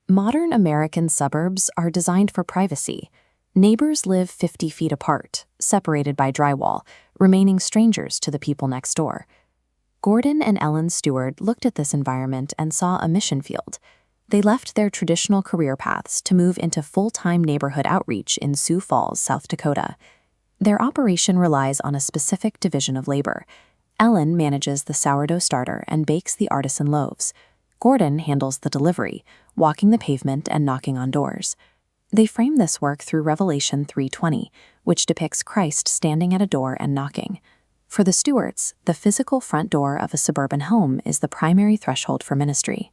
Modern American suburbs are designed for privacy. Neighbors live 50 feet apart, separated by drywall, remaining strangers to the people next door. Gordon and Ellen Stewart looked at this environment and saw a mission field. They left their traditional career paths to move into full-time neighborhood outreach in Sioux Falls, South Dakota. Their operation relies on a specific division of labor. Ellen manages the sourdough starter and bakes the artisan loaves. Gordon handles the delivery, walking the pavement and knocking on doors. They frame this work through Revelation 3:20, which depicts Christ standing at a door and knocking. For the Stewarts, the physical front door of a suburban home is the primary threshold for ministry.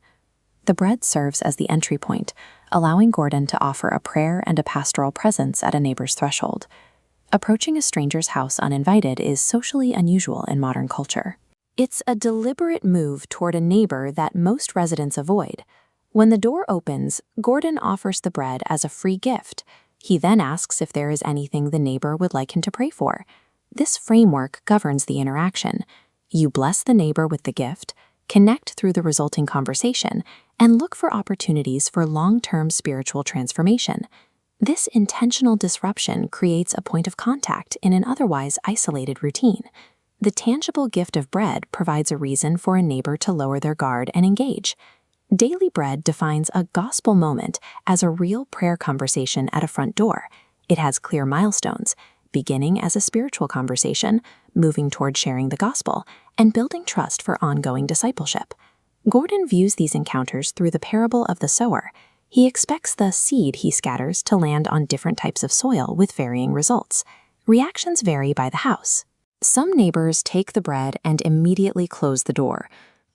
The bread serves as the entry point, allowing Gordon to offer a prayer and a pastoral presence at a neighbor's threshold. Approaching a stranger's house uninvited is socially unusual in modern culture. It's a deliberate move toward a neighbor that most residents avoid. When the door opens, Gordon offers the bread as a free gift. He then asks if there is anything the neighbor would like him to pray for. This framework governs the interaction. You bless the neighbor with the gift, connect through the resulting conversation, and look for opportunities for long-term spiritual transformation. This intentional disruption creates a point of contact in an otherwise isolated routine. The tangible gift of bread provides a reason for a neighbor to lower their guard and engage. Daily Bread defines a gospel moment as a real prayer conversation at a front door. It has clear milestones, beginning as a spiritual conversation, moving toward sharing the gospel, and building trust for ongoing discipleship. Gordon views these encounters through the parable of the sower. He expects the seed he scatters to land on different types of soil with varying results. Reactions vary by the house. Some neighbors take the bread and immediately close the door.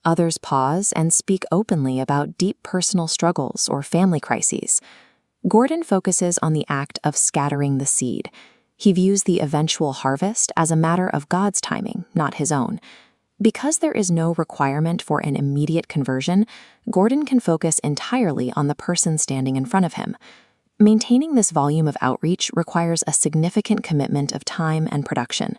Others pause and speak openly about deep personal struggles or family crises. Gordon focuses on the act of scattering the seed. He views the eventual harvest as a matter of God's timing, not his own. Because there is no requirement for an immediate conversion, Gordon can focus entirely on the person standing in front of him. Maintaining this volume of outreach requires a significant commitment of time and production.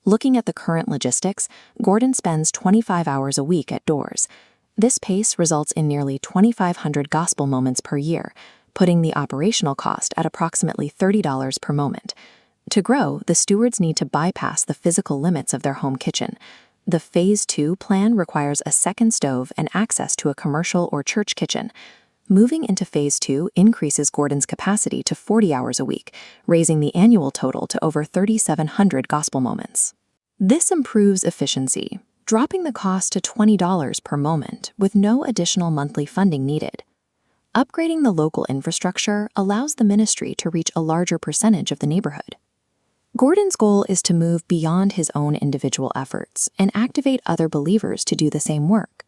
Looking at the current logistics, Gordon spends 25 hours a week at doors. This pace results in nearly 2,500 gospel moments per year, putting the operational cost at approximately $30 per moment. To grow, the stewards need to bypass the physical limits of their home kitchen. The Phase 2 plan requires a second stove and access to a commercial or church kitchen. Moving into Phase 2 increases Gordon's capacity to 40 hours a week, raising the annual total to over 3,700 gospel moments. This improves efficiency, dropping the cost to $20 per moment with no additional monthly funding needed. Upgrading the local infrastructure allows the ministry to reach a larger percentage of the neighborhood. Gordon's goal is to move beyond his own individual efforts and activate other believers to do the same work.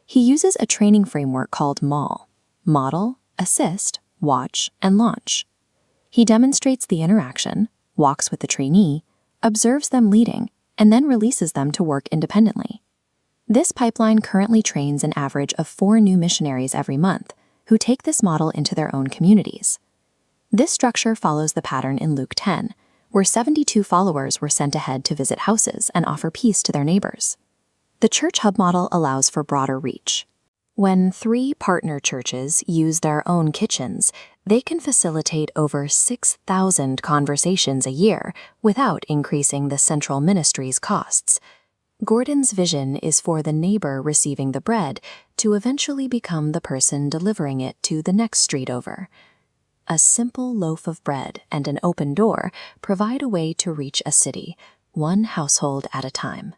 He uses a training framework called MAL: Model, Assist, Watch, and Launch. He demonstrates the interaction, walks with the trainee, observes them leading, and then releases them to work independently. This pipeline currently trains an average of 4 new missionaries every month who take this model into their own communities. This structure follows the pattern in Luke 10, where 72 followers were sent ahead to visit houses and offer peace to their neighbors. The church hub model allows for broader reach. When 3 partner churches use their own kitchens, they can facilitate over 6,000 conversations a year without increasing the central ministry's costs. Gordon's vision is for the neighbor receiving the bread to eventually become the person delivering it to the next street over. A simple loaf of bread and an open door provide a way to reach a city, one household at a time.